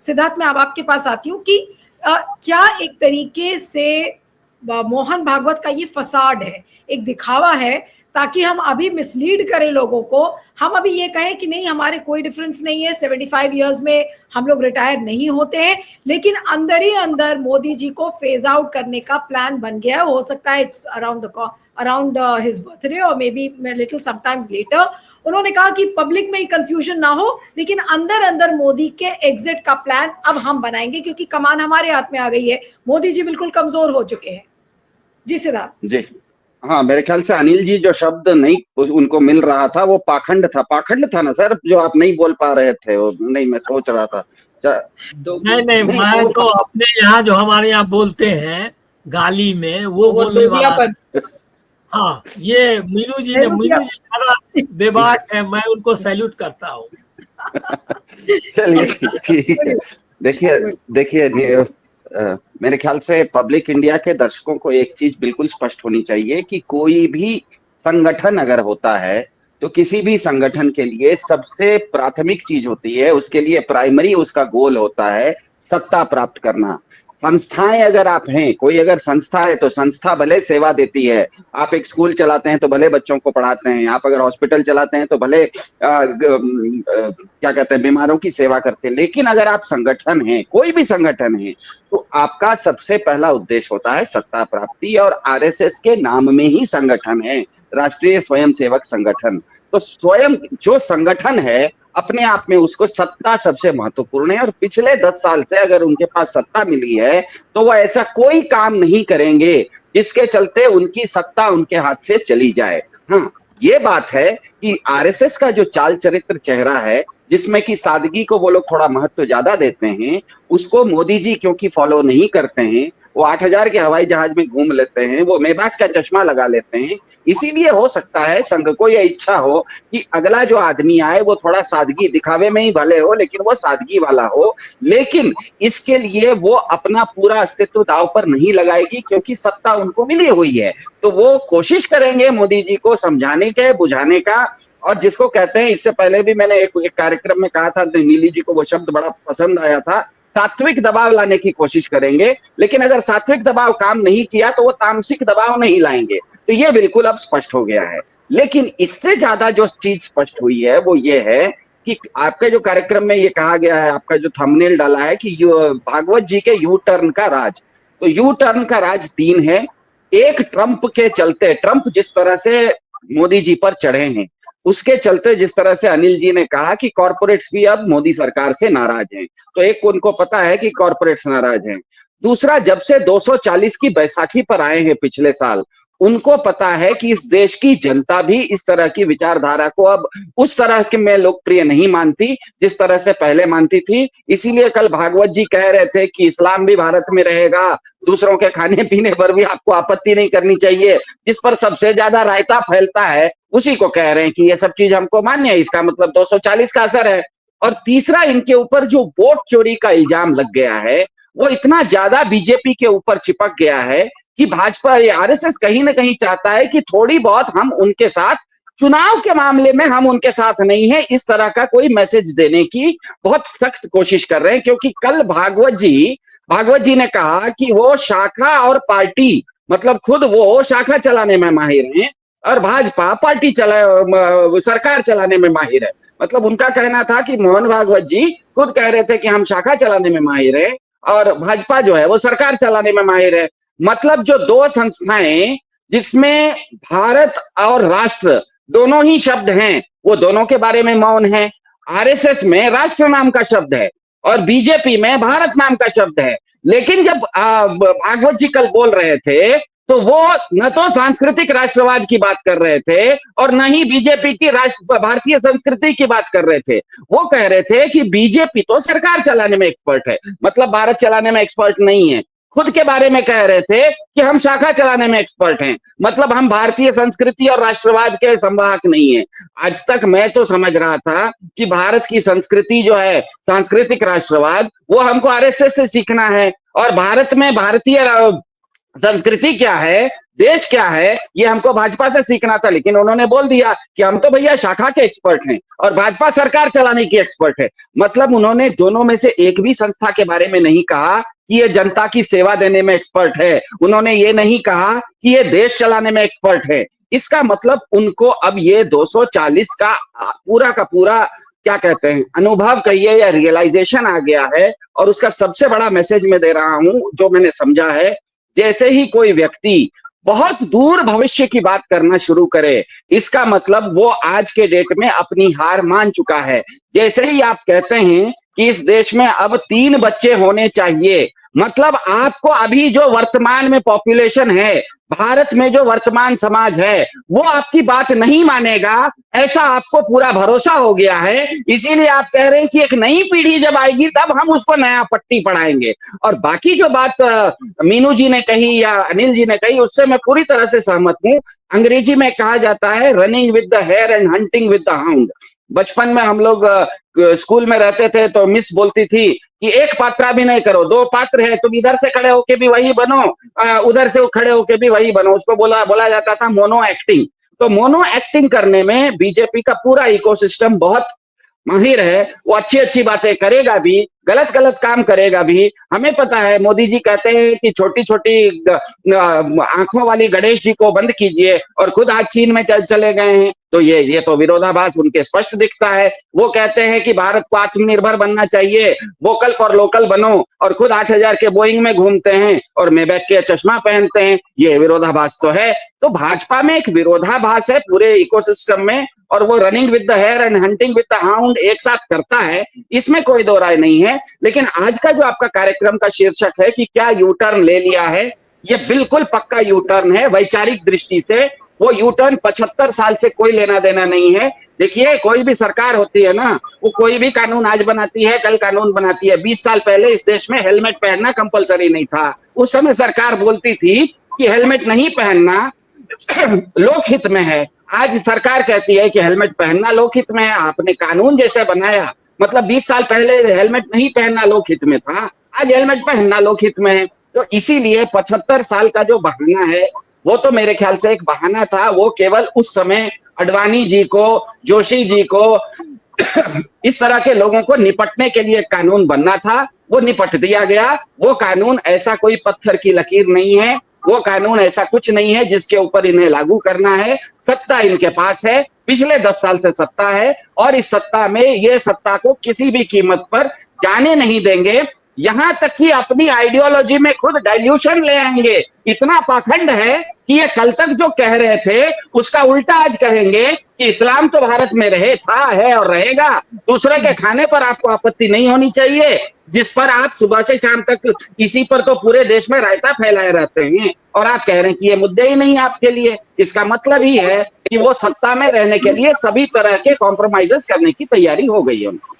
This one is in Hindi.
सिद्धार्थ, मैं अब आपके पास आती हूँ कि क्या एक तरीके से मोहन भागवत का ये फसाड है, एक दिखावा है, ताकि हम अभी मिसलीड करें लोगों को, हम अभी ये कहें कि नहीं हमारे कोई डिफरेंस नहीं है, 75 इयर्स में हम लोग रिटायर नहीं होते हैं, लेकिन अंदर ही अंदर मोदी जी को फेज आउट करने का प्लान बन गया है। हो सकता है इट्स अराउंड हिज बर्थडे और may be little sometimes letter. उन्होंने कहा कि पब्लिक में ही कंफ्यूजन ना हो, लेकिन अंदर अंदर मोदी के एग्जिट का प्लान अब हम बनाएंगे, क्योंकि कमान हमारे हाथ में आ गई है, मोदी जी बिल्कुल कमजोर हो चुके हैं। जी सिद्धार्थ जी हाँ, मेरे ख्याल से अनिल जी जो शब्द नहीं उनको मिल रहा था वो पाखंड था ना सर, जो आप नहीं बोल पा रहे थे वो। नहीं, मैं सोच रहा था नहीं, मैं तो अपने यहाँ जो हमारे यहाँ बोलते हैं गाली में वो बोलने वाला। हाँ, ये मीनू जी बड़ा बेबाक है, मैं उनको सैल्यूट करता हूँ। चलिए ठीक है। देखिए मेरे ख्याल से पब्लिक इंडिया के दर्शकों को एक चीज बिल्कुल स्पष्ट होनी चाहिए कि कोई भी संगठन अगर होता है तो किसी भी संगठन के लिए सबसे प्राथमिक चीज होती है, उसके लिए प्राइमरी उसका गोल होता है सत्ता प्राप्त करना। संस्थाएं अगर आप हैं, कोई अगर संस्था है तो संस्था भले सेवा देती है, आप एक स्कूल चलाते हैं तो भले बच्चों को पढ़ाते हैं, आप अगर हॉस्पिटल चलाते हैं तो भले क्या कहते हैं बीमारों की सेवा करते हैं, लेकिन अगर आप संगठन हैं, कोई भी संगठन है, तो आपका सबसे पहला उद्देश्य होता है सत्ता प्राप्ति। और आरएसएस के नाम में ही संगठन है, राष्ट्रीय स्वयंसेवक संगठन। तो स्वयं जो संगठन है अपने आप में उसको सत्ता सबसे महत्वपूर्ण है, और पिछले 10 साल से अगर उनके पास सत्ता मिली है तो वह ऐसा कोई काम नहीं करेंगे जिसके चलते उनकी सत्ता उनके हाथ से चली जाए। हाँ, ये बात है कि आरएसएस का जो चाल चरित्र चेहरा है, जिसमें कि सादगी को वो लोग थोड़ा महत्व ज्यादा देते हैं, उसको मोदी जी क्योंकि फॉलो नहीं करते हैं। वो 8000 के हवाई जहाज में घूम लेते हैं, वो मेबाक का चश्मा लगा लेते हैं। इसीलिए हो सकता है संघ को यह इच्छा हो कि अगला जो आदमी आए वो थोड़ा सादगी दिखावे में ही भले हो, लेकिन वो सादगी वाला हो। लेकिन इसके लिए वो अपना पूरा अस्तित्व दांव पर नहीं लगाएगी, क्योंकि सत्ता उनको मिली हुई है। तो वो कोशिश करेंगे मोदी जी को समझाने के, बुझाने का। और जिसको कहते हैं, इससे पहले भी मैंने एक कार्यक्रम में कहा था, नीली जी को वो शब्द बड़ा पसंद आया था, सात्विक दबाव लाने की कोशिश करेंगे। लेकिन अगर सात्विक दबाव काम नहीं किया तो वो तामसिक दबाव नहीं लाएंगे। तो ये बिल्कुल अब स्पष्ट हो गया है। लेकिन इससे ज्यादा जो चीज स्पष्ट हुई है वो ये है कि आपके जो कार्यक्रम में ये कहा गया है, आपका जो थंबनेल डाला है कि भागवत जी के यू टर्न का राज। तो यू टर्न का राज 3 है। एक, ट्रंप के चलते, ट्रंप जिस तरह से मोदी जी पर चढ़े हैं, उसके चलते जिस तरह से अनिल जी ने कहा कि कॉर्पोरेट्स भी अब मोदी सरकार से नाराज हैं। तो एक, उनको पता है कि कॉर्पोरेट्स नाराज हैं। दूसरा, जब से 240 की बैसाखी पर आए हैं पिछले साल, उनको पता है कि इस देश की जनता भी इस तरह की विचारधारा को अब उस तरह के में लोकप्रिय नहीं मानती जिस तरह से पहले मानती थी। इसीलिए कल भागवत जी कह रहे थे कि इस्लाम भी भारत में रहेगा, दूसरों के खाने पीने पर भी आपको आपत्ति नहीं करनी चाहिए। जिस पर सबसे ज्यादा रायता फैलता है उसी को कह रहे हैं कि ये सब चीज हमको मान्य है। इसका मतलब 240 का असर है। और तीसरा, इनके ऊपर जो वोट चोरी का इल्जाम लग गया है वो इतना ज्यादा बीजेपी के ऊपर चिपक गया है कि भाजपा, आरएसएस कहीं ना कहीं चाहता है कि थोड़ी बहुत हम उनके साथ, चुनाव के मामले में हम उनके साथ नहीं है, इस तरह का कोई मैसेज देने की बहुत सख्त कोशिश कर रहे हैं। क्योंकि कल भागवत जी ने कहा कि वो शाखा और पार्टी, मतलब खुद वो शाखा चलाने में माहिर हैं और भाजपा पार्टी सरकार चलाने में माहिर है। मतलब उनका कहना था कि मोहन भागवत जी खुद कह रहे थे कि हम शाखा चलाने में माहिर हैं और भाजपा जो है वो सरकार चलाने में माहिर है। मतलब जो दो संस्थाएं जिसमें भारत और राष्ट्र दोनों ही शब्द हैं, वो दोनों के बारे में मौन है। आरएसएस में राष्ट्र नाम का शब्द है और बीजेपी में भारत नाम का शब्द है। लेकिन जब भागवत जी कल बोल रहे थे तो वो न तो सांस्कृतिक राष्ट्रवाद की बात कर रहे थे और न ही बीजेपी की भारतीय संस्कृति की बात कर रहे थे। वो कह रहे थे कि बीजेपी तो सरकार चलाने में एक्सपर्ट है, मतलब भारत चलाने में एक्सपर्ट नहीं है। खुद के बारे में कह रहे थे कि हम शाखा चलाने में एक्सपर्ट हैं, मतलब हम भारतीय संस्कृति और राष्ट्रवाद के संवाहक नहीं है। आज तक मैं तो समझ रहा था कि भारत की संस्कृति जो है, सांस्कृतिक राष्ट्रवाद, वो हमको आरएसएस से सीखना है और भारत में भारतीय संस्कृति क्या है, देश क्या है, ये हमको भाजपा से सीखना था। लेकिन उन्होंने बोल दिया कि हम तो भैया शाखा के एक्सपर्ट हैं और भाजपा सरकार चलाने की एक्सपर्ट है। मतलब उन्होंने दोनों में से एक भी संस्था के बारे में नहीं कहा कि ये जनता की सेवा देने में एक्सपर्ट है। उन्होंने ये नहीं कहा कि ये देश चलाने में एक्सपर्ट है। इसका मतलब उनको अब ये 240 का पूरा क्या कहते हैं, अनुभव कहिए या रियलाइजेशन आ गया है। और उसका सबसे बड़ा मैसेज मैं दे रहा हूं जो मैंने समझा है, जैसे ही कोई व्यक्ति बहुत दूर भविष्य की बात करना शुरू करे, इसका मतलब वो आज के डेट में अपनी हार मान चुका है। जैसे ही आप कहते हैं कि इस देश में अब 3 बच्चे होने चाहिए, मतलब आपको अभी जो वर्तमान में पॉपुलेशन है, भारत में जो वर्तमान समाज है, वो आपकी बात नहीं मानेगा, ऐसा आपको पूरा भरोसा हो गया है। इसीलिए आप कह रहे हैं कि एक नई पीढ़ी जब आएगी तब हम उसको नया पट्टी पढ़ाएंगे। और बाकी जो बात मीनू जी ने कही या अनिल जी ने कही, उससे मैं पूरी तरह से सहमत हूं। अंग्रेजी में कहा जाता है running with the hare and hunting with the hound. बचपन में हम लोग स्कूल में रहते थे तो मिस बोलती थी कि एक पात्रा भी नहीं करो, 2 पात्र है, तुम इधर से खड़े होके भी वही बनो, उधर से खड़े होके भी वही बनो। उसको बोला जाता था मोनो एक्टिंग। तो मोनो एक्टिंग करने में बीजेपी का पूरा इकोसिस्टम बहुत माहिर है। वो अच्छी अच्छी बातें करेगा भी, गलत गलत काम करेगा भी। हमें पता है, मोदी जी कहते हैं कि छोटी छोटी आंखों वाली गणेश जी को बंद कीजिए और खुद आज चीन में चले गए हैं। तो ये तो विरोधाभास उनके स्पष्ट दिखता है। वो कहते हैं कि भारत को आत्मनिर्भर बनना चाहिए, वोकल फॉर लोकल बनो, और खुद 8,000 के बोइंग में घूमते हैं और मेबैक के चश्मा पहनते हैं। ये विरोधाभास तो है। तो भाजपा में एक विरोधाभास है पूरे इकोसिस्टम में, और वो running with the hare and hunting with the hound एक साथ करता है, इसमें कोई दो राय नहीं है। लेकिन आज का जो आपका कार्यक्रम का शीर्षक है कि क्या यू टर्न ले लिया है, ये बिल्कुल पक्का यू टर्न है। वैचारिक दृष्टि से वो यू टर्न 75 साल से कोई लेना देना नहीं है। देखिए, कोई भी सरकार होती है ना, वो कोई भी कानून आज बनाती है, कल कानून बनाती है। 20 साल पहले इस देश में हेलमेट पहनना कंपलसरी नहीं था। उस समय सरकार बोलती थी कि हेलमेट नहीं पहनना लोकहित में है। आज सरकार कहती है कि हेलमेट पहनना लोकहित में है। आपने कानून जैसे बनाया, मतलब 20 साल पहले हेलमेट नहीं पहनना लोकहित में था, आज हेलमेट पहनना लोकहित में है। तो इसीलिए 75 साल का जो बहाना है, वो तो मेरे ख्याल से एक बहाना था। वो केवल उस समय अडवाणी जी को, जोशी जी को इस तरह के लोगों को निपटने के लिए कानून बनना था। वो निपट दिया गया। वो कानून ऐसा कोई पत्थर की लकीर नहीं है। वो कानून ऐसा कुछ नहीं है जिसके ऊपर इन्हें लागू करना है। सत्ता इनके पास है, पिछले 10 साल से सत्ता है, और इस सत्ता में ये सत्ता को किसी भी कीमत पर जाने नहीं देंगे। यहां तक कि अपनी आइडियोलॉजी में खुद डाइल्यूशन ले आएंगे। इतना पाखंड है कि ये कल तक जो कह रहे थे उसका उल्टा आज कहेंगे कि इस्लाम तो भारत में रहे, था, है और रहेगा। दूसरे के खाने पर आपको आपत्ति नहीं होनी चाहिए, जिस पर आप सुबह से शाम तक इसी पर तो पूरे देश में रायता फैलाए रहते हैं, और आप कह रहे हैं कि ये मुद्दे ही नहीं आपके लिए। इसका मतलब ही है कि वो सत्ता में रहने के लिए सभी तरह के कॉम्प्रोमाइजेस करने की तैयारी हो गई है उनको।